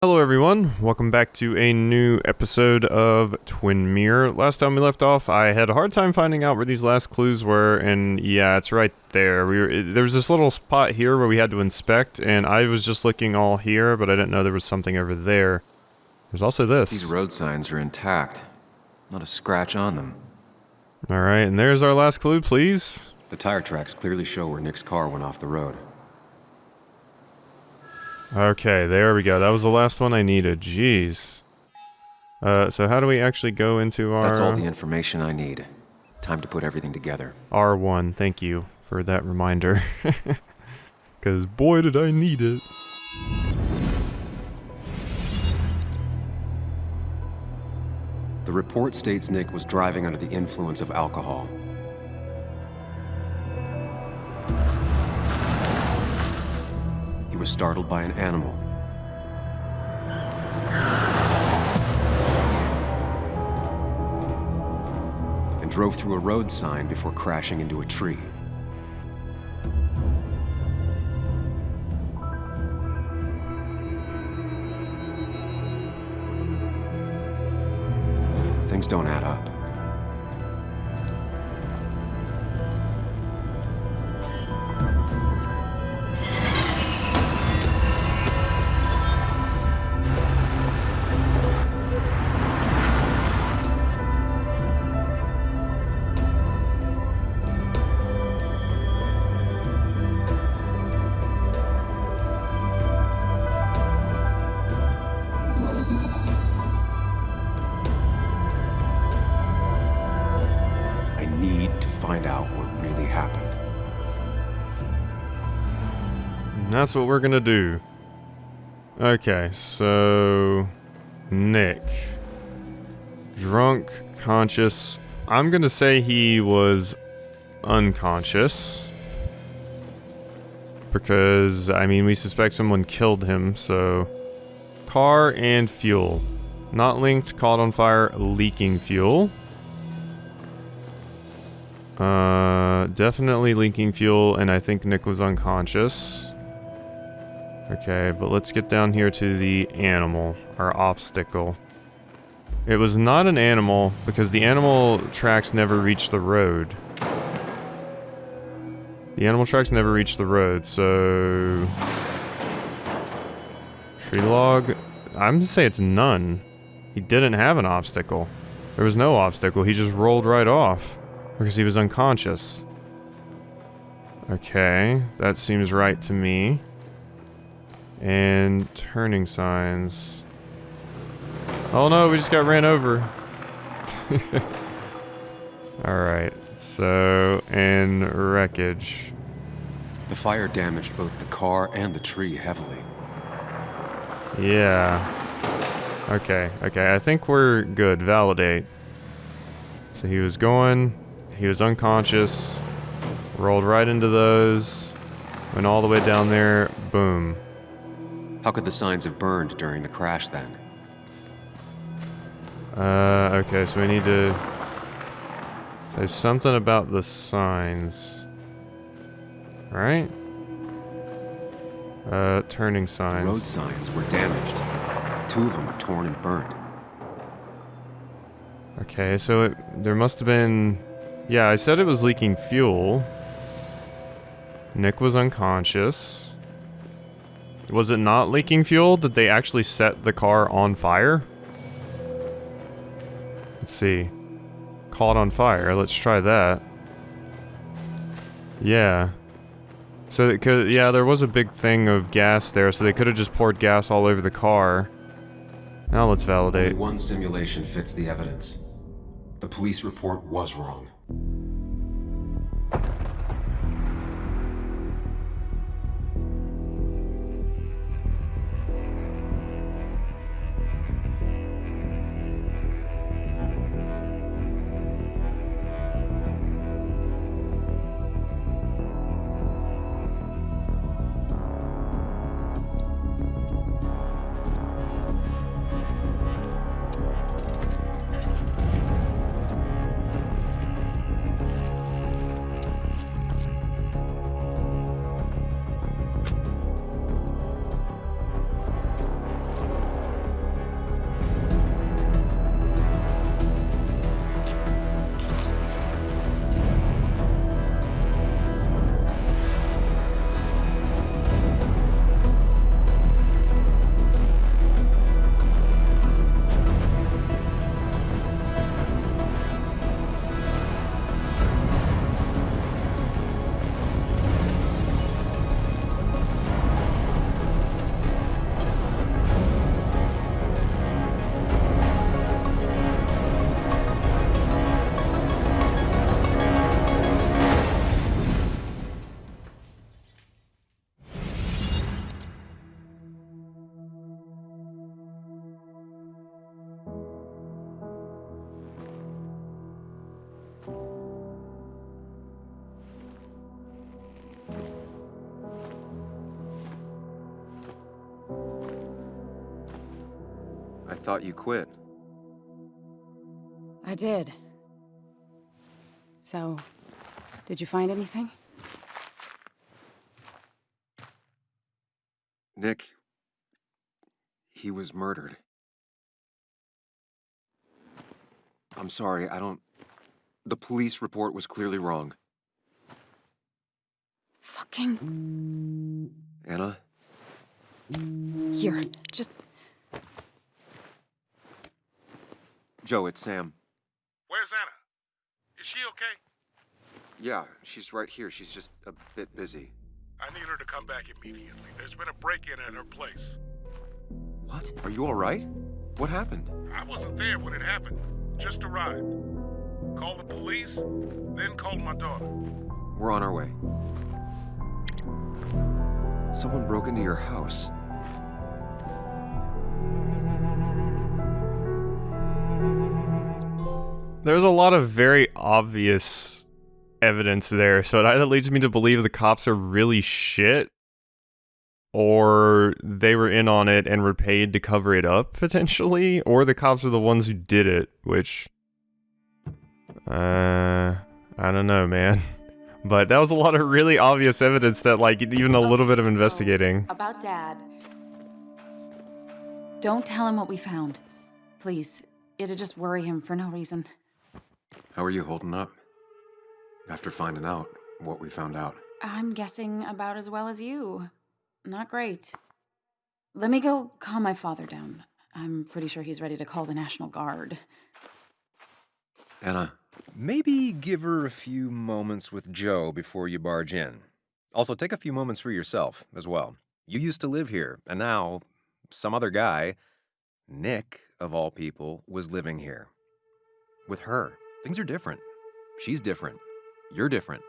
Hello everyone, welcome back to a new episode of Twin Mirror. Last time we left off, I had a hard time finding out where these last clues were, and yeah, it's right there. There was this little spot here where we had to inspect, and I was just looking all here, but I didn't know there was something over there. There's also this. These road signs are intact. Not a scratch on them. Alright, and there's our last clue, please. The tire tracks clearly show where Nick's car went off the road. Okay, there we go. That was the last one I needed. Jeez. So how do we actually go into our... That's all the information I need. Time to put everything together. R1, thank you for that reminder. Because boy did I need it. The report states Nick was driving under the influence of alcohol. He was startled by an animal. And drove through a road sign before crashing into a tree. Things don't add up. Find out what really happened. And that's what we're gonna do. Okay, so... Nick. Drunk, conscious. I'm gonna say he was unconscious. Because, I mean, we suspect someone killed him, so... Car and fuel. Not linked, caught on fire, leaking fuel. Definitely leaking fuel, and I think Nick was unconscious. Okay, but let's get down here to the animal, our obstacle. It was not an animal, because the animal tracks never reached the road. The animal tracks never reached the road, so... Tree log? I'm gonna say it's none. He didn't have an obstacle. There was no obstacle, he just rolled right off. Because he was unconscious. Okay, that seems right to me. And turning signs. Oh no, we just got ran over. Alright, so, and wreckage. The fire damaged both the car and the tree heavily. Yeah. Okay, I think we're good. Validate. So he was unconscious, rolled right into those, went all the way down there, boom. How could the signs have burned during the crash then? Okay, so we need to say something about the signs. Right? Turning signs. The road signs were damaged. 2 of them were torn and burnt. Okay, so there must have been... Yeah, I said it was leaking fuel. Nick was unconscious. Was it not leaking fuel? Did they actually set the car on fire? Let's see. Caught on fire. Let's try that. Yeah. So it could, yeah, there was a big thing of gas there, so they could have just poured gas all over the car. Now let's validate. Only one simulation fits the evidence. The police report was wrong. I thought you quit. I did. So, did you find anything? Nick, he was murdered. I'm sorry, The police report was clearly wrong. Fucking... Anna? Here, just... Joe, it's Sam. Where's Anna? Is she okay? Yeah, she's right here. She's just a bit busy. I need her to come back immediately. There's been a break-in at her place. What? Are you all right? What happened? I wasn't there when it happened. Just arrived. Called the police, then called my daughter. We're on our way. Someone broke into your house. There's a lot of very obvious evidence there, so it either leads me to believe the cops are really shit, or they were in on it and were paid to cover it up, potentially, or the cops are the ones who did it, which... I don't know, man. But that was a lot of really obvious evidence that, like, even a little bit of investigating. So, about Dad. Don't tell him what we found. Please. It'd just worry him for no reason. How are you holding up? After finding out what we found out. I'm guessing about as well as you. Not great. Let me go calm my father down. I'm pretty sure he's ready to call the National Guard. Anna, maybe give her a few moments with Joe before you barge in. Also, take a few moments for yourself as well. You used to live here, and now some other guy, Nick, of all people, was living here. With her. Things are different. She's different. You're different.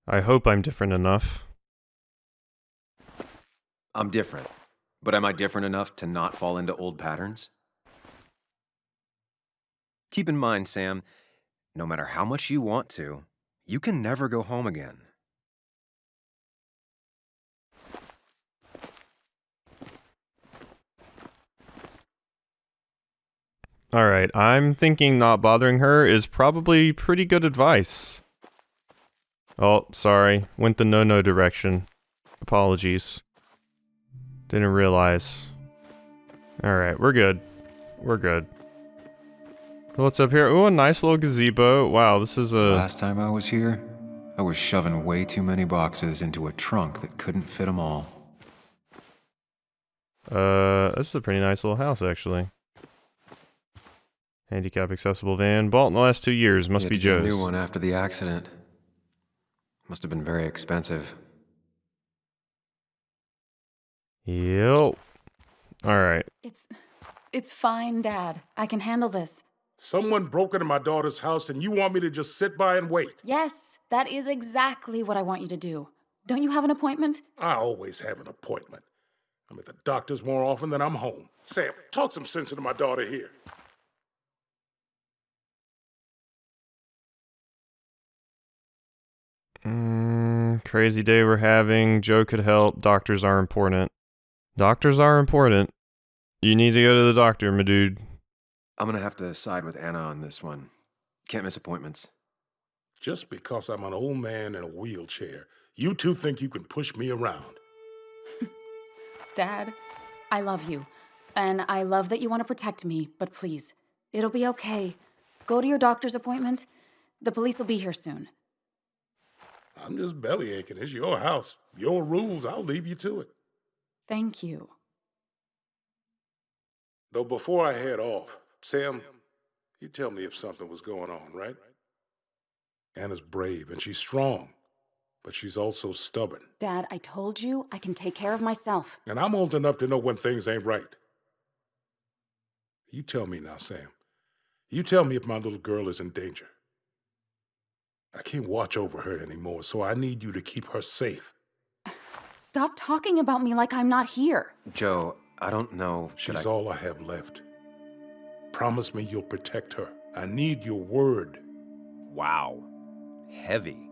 I hope I'm different enough. I'm different. But am I different enough to not fall into old patterns? Keep in mind, Sam, no matter how much you want to, you can never go home again. Alright, I'm thinking not bothering her is probably pretty good advice. Oh, sorry. Went the no-no direction. Apologies. Didn't realize. Alright, we're good. We're good. What's up here? Ooh, a nice little gazebo. Wow, this is a... Last time I was here, I was shoving way too many boxes into a trunk that couldn't fit them all. This is a pretty nice little house, actually. Handicap accessible van. Bought in the last 2 years. Must be Joe's. A new one after the accident. Must have been very expensive. Yep. Alright. It's fine, Dad. I can handle this. Someone broke into my daughter's house and you want me to just sit by and wait? Yes, that is exactly what I want you to do. Don't you have an appointment? I always have an appointment. I'm at the doctor's more often than I'm home. Sam, talk some sense into my daughter here. Crazy day we're having. Joe could help. Doctors are important. Doctors are important. You need to go to the doctor, my dude. I'm gonna have to side with Anna on this one. Can't miss appointments. Just because I'm an old man in a wheelchair, you two think you can push me around. Dad, I love you. And I love that you want to protect me, but please, it'll be okay. Go to your doctor's appointment. The police will be here soon. I'm just belly aching. It's your house. Your rules. I'll leave you to it. Thank you. Though before I head off, Sam, you tell me if something was going on, right? Anna's brave and she's strong, but she's also stubborn. Dad, I told you I can take care of myself. And I'm old enough to know when things ain't right. You tell me now, Sam. You tell me if my little girl is in danger. I can't watch over her anymore, so I need you to keep her safe. Stop talking about me like I'm not here. Joe, I don't know. She's all I have left. Promise me you'll protect her. I need your word. Wow. Heavy.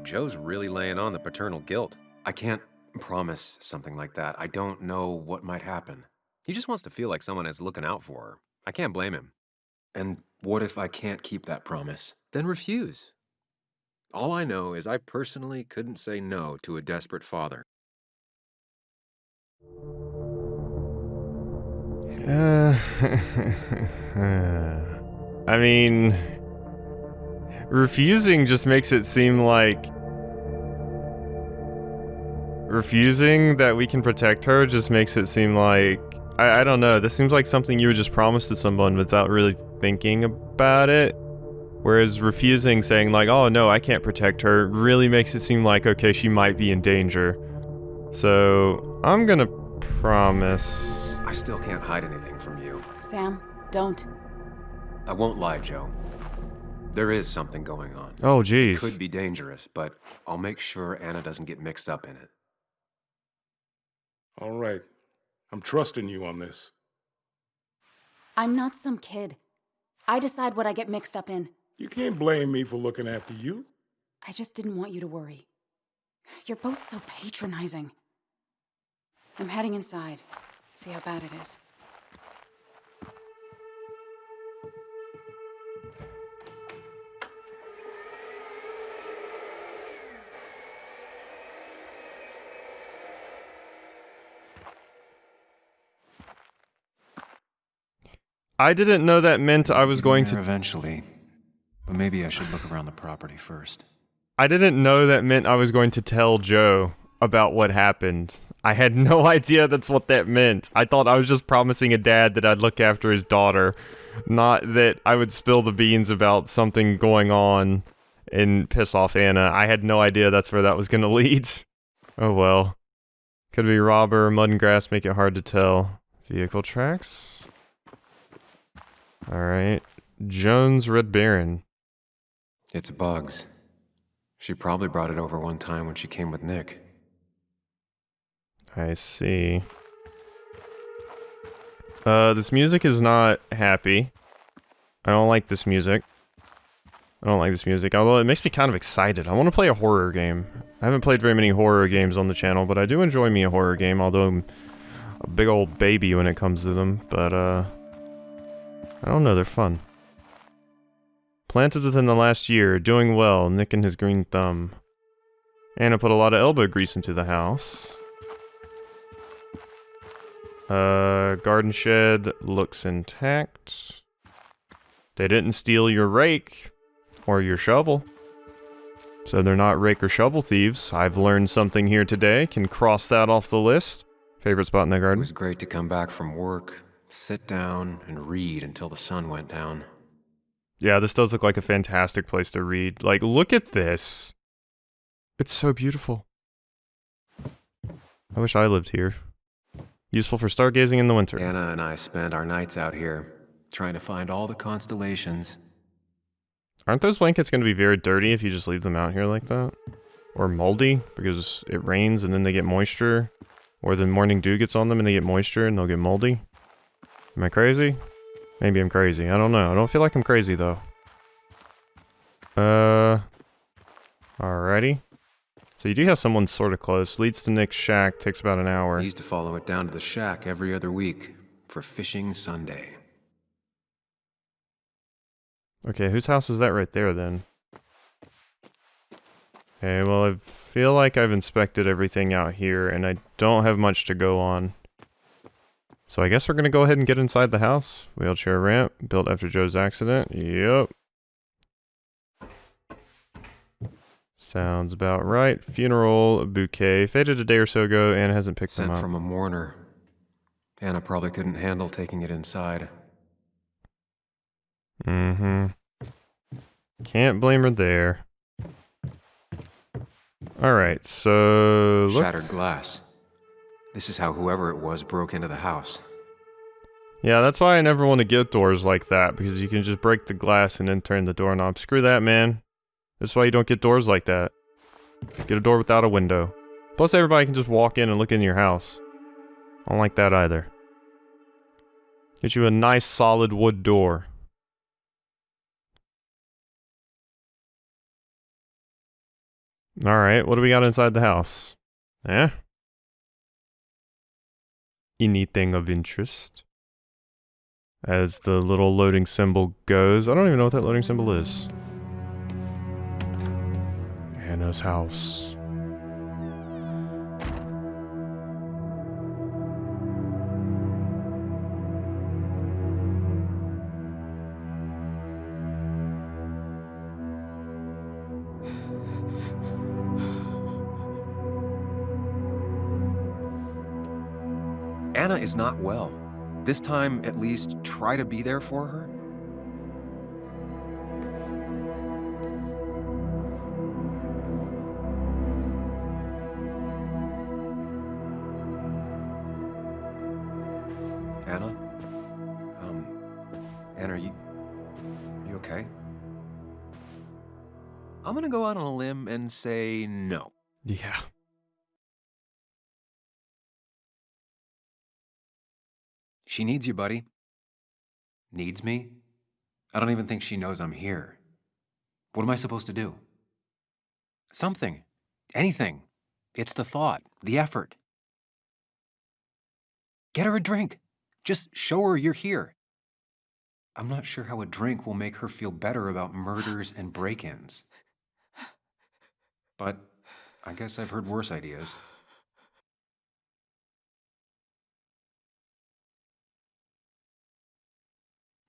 Joe's really laying on the paternal guilt. I can't promise something like that. I don't know what might happen. He just wants to feel like someone is looking out for her. I can't blame him. And what if I can't keep that promise? Then refuse. All I know is I personally couldn't say no to a desperate father. I mean, refusing just makes it seem like refusing that we can protect her just makes it seem like I don't know. This seems like something you would just promise to someone without really thinking about it. Whereas refusing, saying like, oh no, I can't protect her, really makes it seem like, okay, she might be in danger. So, I'm gonna promise. I still can't hide anything from you. Sam, don't. I won't lie, Joe. There is something going on. Oh, jeez. It could be dangerous, but I'll make sure Anna doesn't get mixed up in it. All right. I'm trusting you on this. I'm not some kid. I decide what I get mixed up in. You can't blame me for looking after you. I just didn't want you to worry. You're both so patronizing. I'm heading inside. See how bad it is. I didn't know that meant I was going to... Eventually. But maybe I should look around the property first. I didn't know that meant I was going to tell Joe about what happened. I had no idea that's what that meant. I thought I was just promising a dad that I'd look after his daughter, not that I would spill the beans about something going on and piss off Anna. I had no idea that's where that was going to lead. Oh well. Could be robber, mud and grass make it hard to tell. Vehicle tracks. Alright. Jones Red Baron. It's Bugs. She probably brought it over one time when she came with Nick. I see. This music is not happy. I don't like this music. Although it makes me kind of excited. I want to play a horror game. I haven't played very many horror games on the channel, but I do enjoy me a horror game, although I'm a big old baby when it comes to them. But, I don't know, they're fun. Planted within the last year, doing well, Nick and his green thumb. Anna put a lot of elbow grease into the house. Garden shed looks intact. They didn't steal your rake or your shovel. So they're not rake or shovel thieves. I've learned something here today. Can cross that off the list. Favorite spot in the It garden? was great to come back from work, sit down, and read until the sun went down. Yeah, this does look like a fantastic place to read. Like, look at this. It's so beautiful. I wish I lived here. Useful for stargazing in the winter. Anna and I spend our nights out here, trying to find all the constellations. Aren't those blankets going to be very dirty if you just leave them out here like that? Or moldy, because it rains and then they get moisture? Or the morning dew gets on them and they get moisture and they'll get moldy? Am I crazy? Maybe I'm crazy. I don't know. I don't feel like I'm crazy, though. Alrighty. So you do have someone sort of close. Leads to Nick's shack. Takes about an hour. I used to follow it down to the shack every other week for fishing Sunday. Okay, whose house is that right there, then? Okay, well, I feel like I've inspected everything out here, and I don't have much to go on. So I guess we're gonna go ahead and get inside the house. Wheelchair ramp, built after Joe's accident. Yep. Sounds about right. Funeral bouquet. Faded a day or so ago, and hasn't picked them Sent up. from a mourner. Anna probably couldn't handle taking it inside. Mm-hmm. Can't blame her there. Alright, so... look. Shattered glass. This is how whoever it was broke into the house. Yeah, that's why I never want to get doors like that, because you can just break the glass and then turn the doorknob. Screw that, man. That's why you don't get doors like that. Get a door without a window. Plus, everybody can just walk in and look into your house. I don't like that either. Get you a nice solid wood door. Alright, what do we got inside the house? Eh? Anything of interest? As the little loading symbol goes. I don't even know what that loading symbol is. Anna's house. Anna is not well. This time, at least, try to be there for her. Anna? Anna, are you okay? I'm gonna go out on a limb and say no. Yeah. She needs you, buddy. Needs me? I don't even think she knows I'm here. What am I supposed to do? Something. Anything. It's the thought, the effort. Get her a drink. Just show her you're here. I'm not sure how a drink will make her feel better about murders and break-ins. But I guess I've heard worse ideas.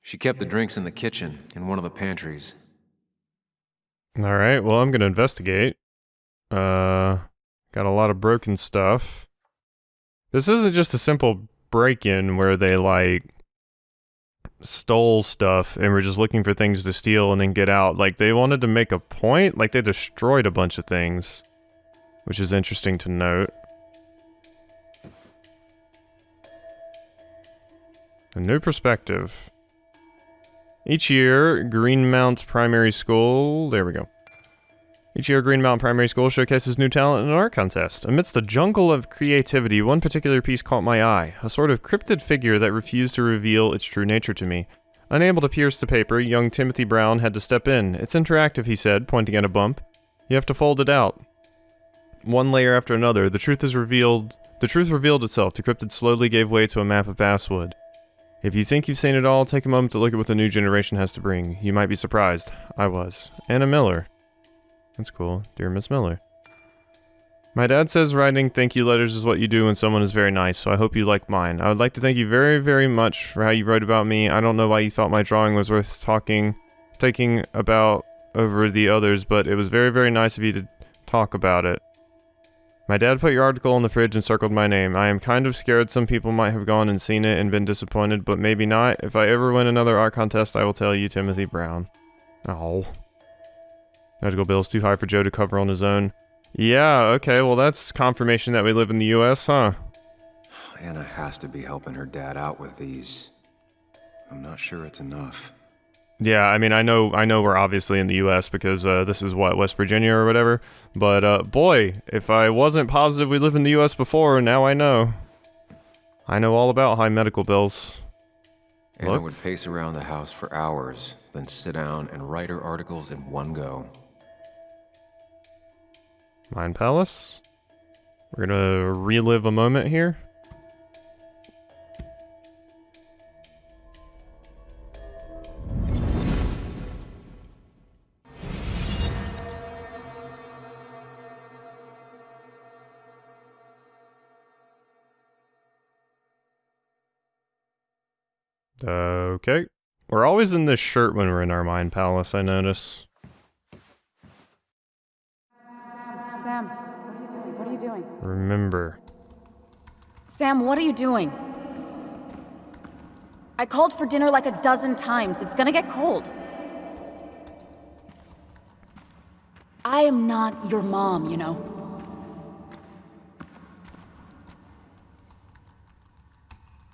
She kept the drinks in the kitchen, in one of the pantries. Alright, well, I'm gonna investigate. Got a lot of broken stuff. This isn't just a simple break-in where they, like, stole stuff and were just looking for things to steal and then get out. Like, they wanted to make a point. Like, they destroyed a bunch of things, which is interesting to note. A new perspective. Each year, Greenmount Primary School... There we go. Each year, Greenmount Primary School showcases new talent in an art contest. Amidst a jungle of creativity, one particular piece caught my eye. A sort of cryptid figure that refused to reveal its true nature to me. Unable to pierce the paper, young Timothy Brown had to step in. It's interactive, he said, pointing at a bump. You have to fold it out. One layer after another, the truth revealed itself. The cryptid slowly gave way to a map of Basswood. If you think you've seen it all, take a moment to look at what the new generation has to bring. You might be surprised. I was. Anna Miller. That's cool. Dear Miss Miller. My dad says writing thank you letters is what you do when someone is very nice, so I hope you like mine. I would like to thank you very, very much for how you wrote about me. I don't know why you thought my drawing was worth taking about over the others, but it was very, very nice of you to talk about it. My dad put your article on the fridge and circled my name. I am kind of scared some people might have gone and seen it and been disappointed, but maybe not. If I ever win another art contest, I will tell you, Timothy Brown. Oh. Medical bill's too high for Joe to cover on his own. Yeah, okay, well that's confirmation that we live in the US, huh? Anna has to be helping her dad out with these. I'm not sure it's enough. Yeah, I mean, I know we're obviously in the US because this is what, West Virginia or whatever, but boy, if I wasn't positive we live in the US before, now I know. I know all about high medical bills. Anna would pace around the house for hours, then sit down and write her articles in one go. Mind Palace? We're gonna relive a moment here. Okay. We're always in this shirt when we're in our Mind Palace, I notice. Sam, what are you doing? Remember. Sam, what are you doing? I called for dinner like a dozen times. It's gonna get cold. I am not your mom, you know.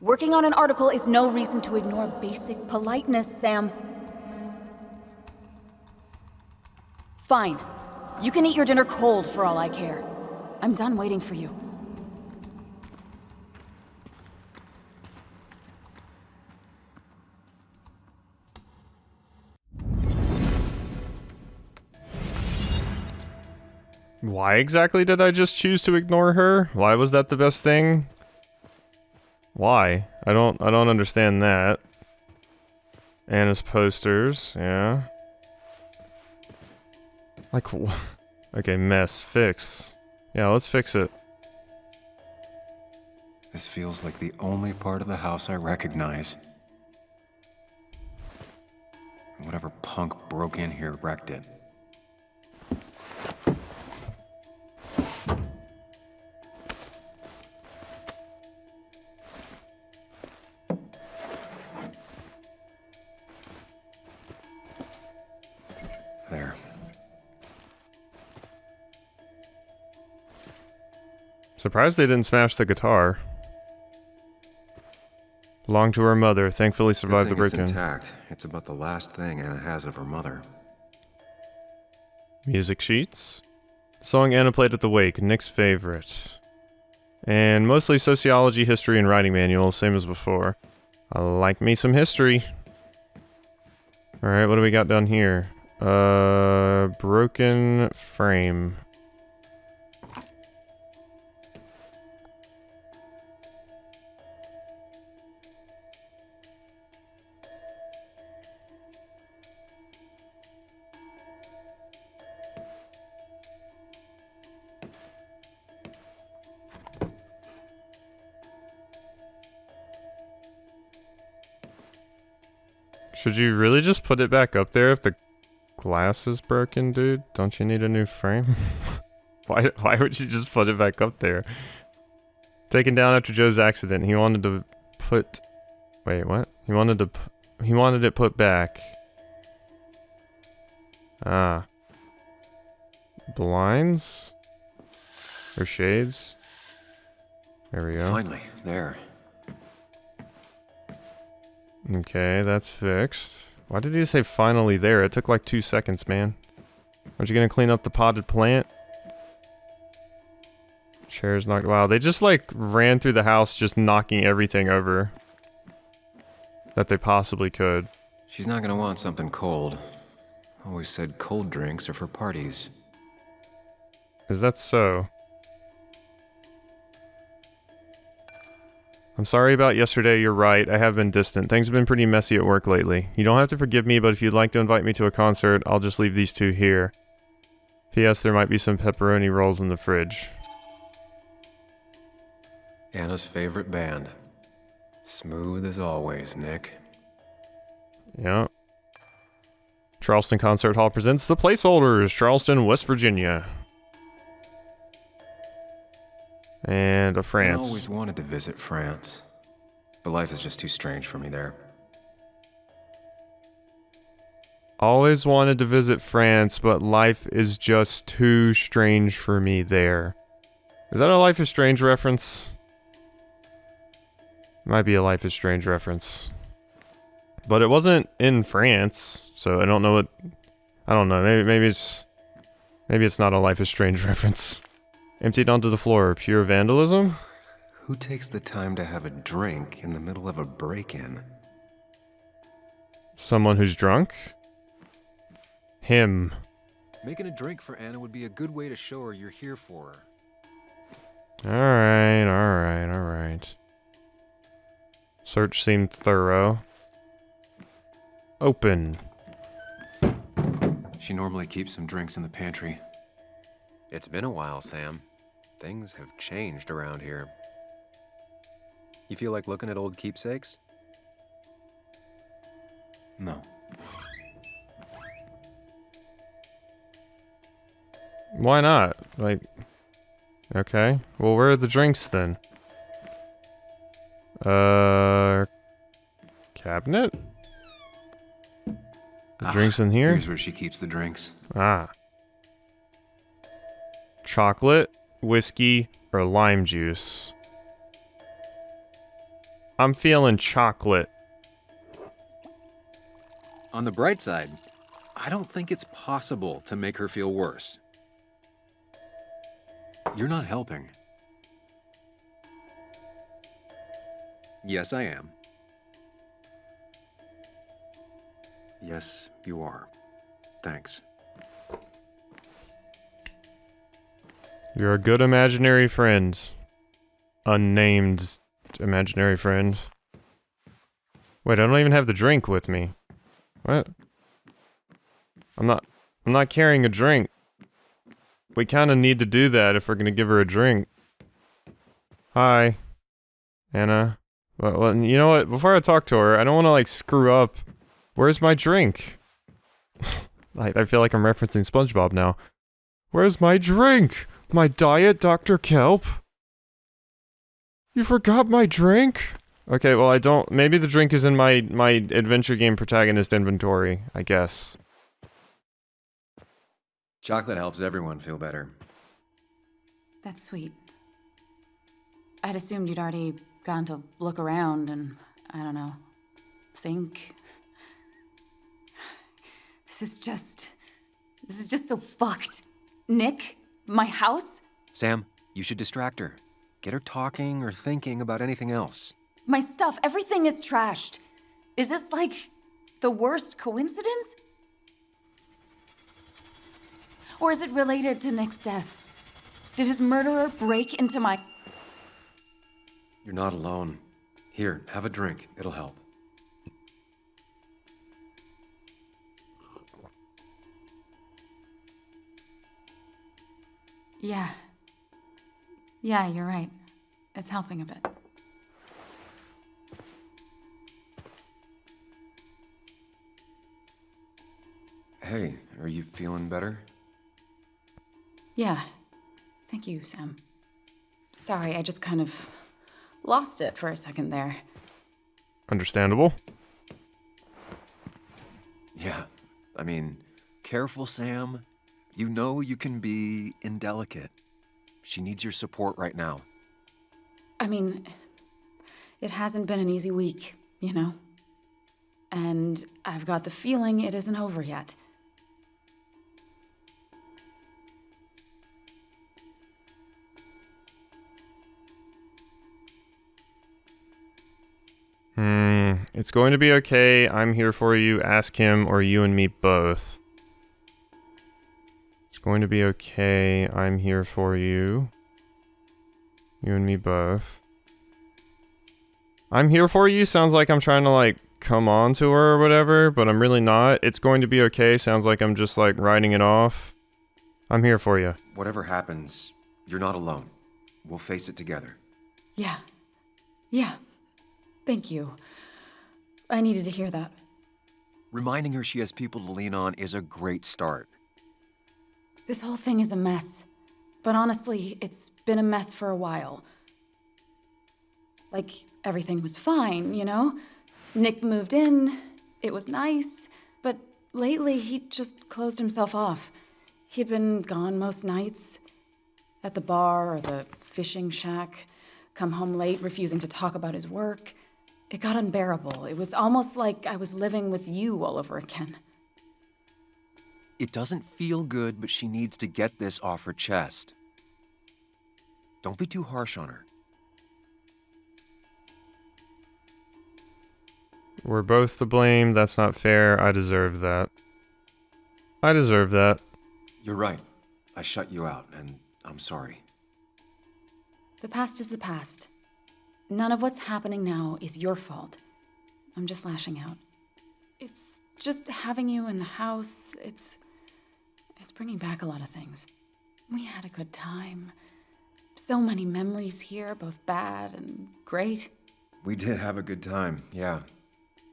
Working on an article is no reason to ignore basic politeness, Sam. Fine. You can eat your dinner cold for all I care. I'm done waiting for you. Why exactly did I just choose to ignore her? Why was that the best thing? Why? I don't understand that. Anna's posters, yeah. Like, okay, mess, fix. Yeah, let's fix it. This feels like the only part of the house I recognize. Whatever punk broke in here wrecked it. There. Surprised they didn't smash the guitar. Belonged to her mother, thankfully survived the Good thing break-in. it's intact. It's about the last thing Anna has of her mother. Music sheets. Song Anna played at the wake, Nick's favorite. And mostly sociology, history, and writing manuals, same as before. I like me some history. Alright, what do we got down here? Broken frame. Should you really just put it back up there if the glass is broken, dude? Don't you need a new frame? Why would you just put it back up there? Taken down after Joe's accident, he wanted to put... Wait, what? He wanted it put back. Ah. Blinds? Or shades? There we go. Finally, there. Okay, that's fixed. Why did he say finally there? It took like 2 seconds, man. Aren't you gonna clean up the potted plant? Chairs knocked. Wow, they just like ran through the house just knocking everything over that they possibly could. She's not gonna want something cold. Always said cold drinks are for parties. Is that so? I'm sorry about yesterday, you're right. I have been distant. Things have been pretty messy at work lately. You don't have to forgive me, but if you'd like to invite me to a concert, I'll just leave these two here. P.S. There might be some pepperoni rolls in the fridge. Anna's favorite band. Smooth as always, Nick. Yeah. Charleston Concert Hall presents The Placeholders, Charleston, West Virginia. And a I France. always wanted to visit France, but life is just too strange for me there. Always wanted to visit France, but life is just too strange for me there. Is that a Life is Strange reference? Might be a Life is Strange reference. But it wasn't in France, so I don't know what... I don't know, maybe it's not a Life is Strange reference. Emptied onto the floor, pure vandalism? Who takes the time to have a drink in the middle of a break-in? Someone who's drunk? Him. Making a drink for Anna would be a good way to show her you're here for her. Alright. Search seemed thorough. Open. She normally keeps some drinks in the pantry. It's been a while, Sam. Things have changed around here. You feel like looking at old keepsakes? No. Why not? Like, okay. Well, where are the drinks then? Cabinet? The drinks in here? Here's where she keeps the drinks. Ah. Chocolate, whiskey, or lime juice? I'm feeling chocolate. On the bright side, I don't think it's possible to make her feel worse. You're not helping. Yes, I am. Yes, you are. Thanks. You're a good imaginary friend. Unnamed imaginary friend. Wait, I don't even have the drink with me. What? I'm not carrying a drink. We kind of need to do that if we're gonna give her a drink. Hi, Anna. Well, you know what? Before I talk to her, I don't want to like screw up. Where's my drink? I feel like I'm referencing SpongeBob now. Where's my drink? My diet Dr. Kelp? You forgot my drink? Okay, well I don't. Maybe the drink is in my adventure game protagonist inventory, I guess. Chocolate helps everyone feel better. That's sweet. I'd assumed you'd already gone to look around and, I don't know, think. This is just so fucked. Nick, my house, Sam, you should distract her. Get her talking or thinking about anything else. my stuff, everything is trashed. Is this like the worst coincidence? Or is it related to Nick's death? Did his murderer break into my... You're not alone. Here, have a drink. It'll help. Yeah. Yeah, you're right. It's helping a bit. Hey, are you feeling better? Yeah. Thank you, Sam. Sorry, I just kind of lost it for a second there. Understandable. Yeah. I mean, careful, Sam. You know you can be indelicate. She needs your support right now. I mean, it hasn't been an easy week, you know? And I've got the feeling it isn't over yet. It's going to be okay. I'm here for you. Ask him or you and me both. It's going to be okay. I'm here for you. You and me both. I'm here for you sounds like I'm trying to like come on to her or whatever, but I'm really not. It's going to be okay sounds like I'm just like writing it off. I'm here for you. Whatever happens, you're not alone. We'll face it together. Yeah. Yeah. Thank you. I needed to hear that. Reminding her she has people to lean on is a great start. This whole thing is a mess. But honestly, it's been a mess for a while. Like, everything was fine, you know? Nick moved in, it was nice, but lately he just closed himself off. He'd been gone most nights. At the bar or the fishing shack, come home late, refusing to talk about his work. It got unbearable. It was almost like I was living with you all over again. It doesn't feel good, but she needs to get this off her chest. Don't be too harsh on her. We're both to blame. That's not fair. I deserve that. I deserve that. You're right. I shut you out, and I'm sorry. The past is the past. None of what's happening now is your fault. I'm just lashing out. It's just having you in the house. It's bringing back a lot of things. We had a good time. So many memories here, both bad and great. We did have a good time, yeah.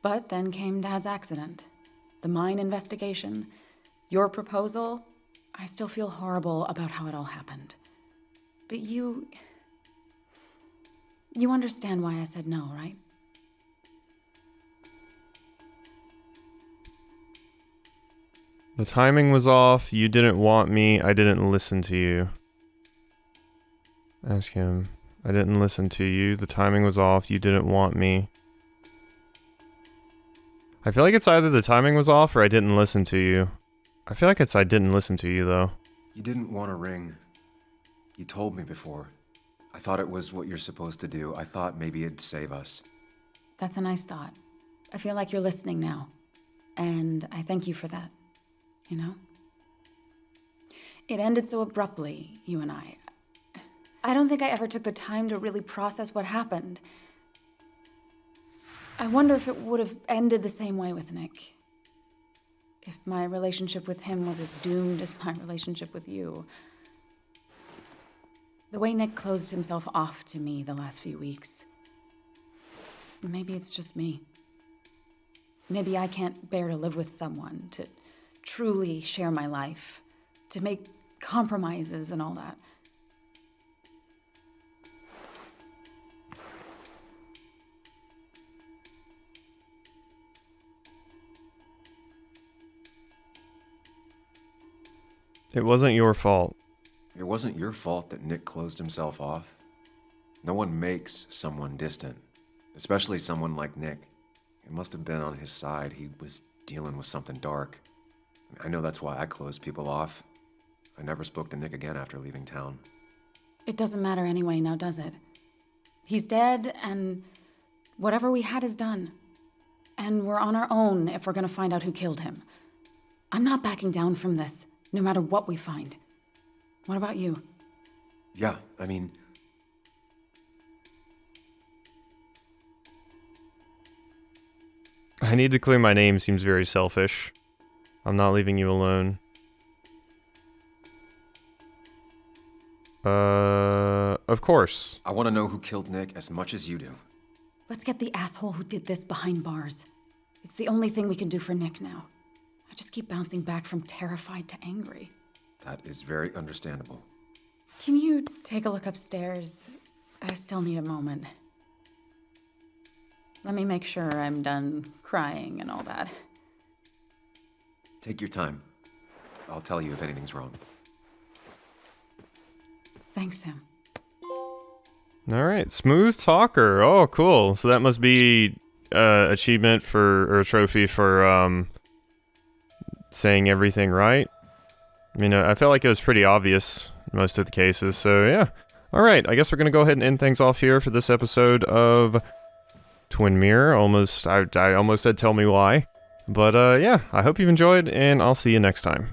But then came Dad's accident. The mine investigation. Your proposal. I still feel horrible about how it all happened. But you understand why I said no, right? The timing was off. You didn't want me. I didn't listen to you. Ask him. I didn't listen to you. The timing was off. You didn't want me. I feel like it's either the timing was off or I didn't listen to you. I feel like it's I didn't listen to you, though. You didn't want a ring. You told me before. I thought it was what you're supposed to do. I thought maybe it'd save us. That's a nice thought. I feel like you're listening now. And I thank you for that. You know? It ended so abruptly, you and I. I don't think I ever took the time to really process what happened. I wonder if it would have ended the same way with Nick. If my relationship with him was as doomed as my relationship with you. The way Nick closed himself off to me the last few weeks. Maybe it's just me. Maybe I can't bear to live with someone, to truly share my life, to make compromises and all that. It wasn't your fault. It wasn't your fault that Nick closed himself off. No one makes someone distant, especially someone like Nick. It must have been on his side. He was dealing with something dark. I know that's why I closed people off. I never spoke to Nick again after leaving town. It doesn't matter anyway, now does it? He's dead, and whatever we had is done. And we're on our own if we're gonna find out who killed him. I'm not backing down from this, no matter what we find. What about you? Yeah, I mean... I need to clear my name seems very selfish. I'm not leaving you alone. Of course. I want to know who killed Nick as much as you do. Let's get the asshole who did this behind bars. It's the only thing we can do for Nick now. I just keep bouncing back from terrified to angry. That is very understandable. Can you take a look upstairs? I still need a moment. Let me make sure I'm done crying and all that. Take your time. I'll tell you if anything's wrong. Thanks, Sam. Alright, smooth talker. Oh, cool. So that must be achievement for, or a trophy for saying everything right. I mean, I felt like it was pretty obvious in most of the cases, so yeah. Alright, I guess we're gonna go ahead and end things off here for this episode of Twin Mirror. I almost said tell me why. But yeah, I hope you've enjoyed, and I'll see you next time.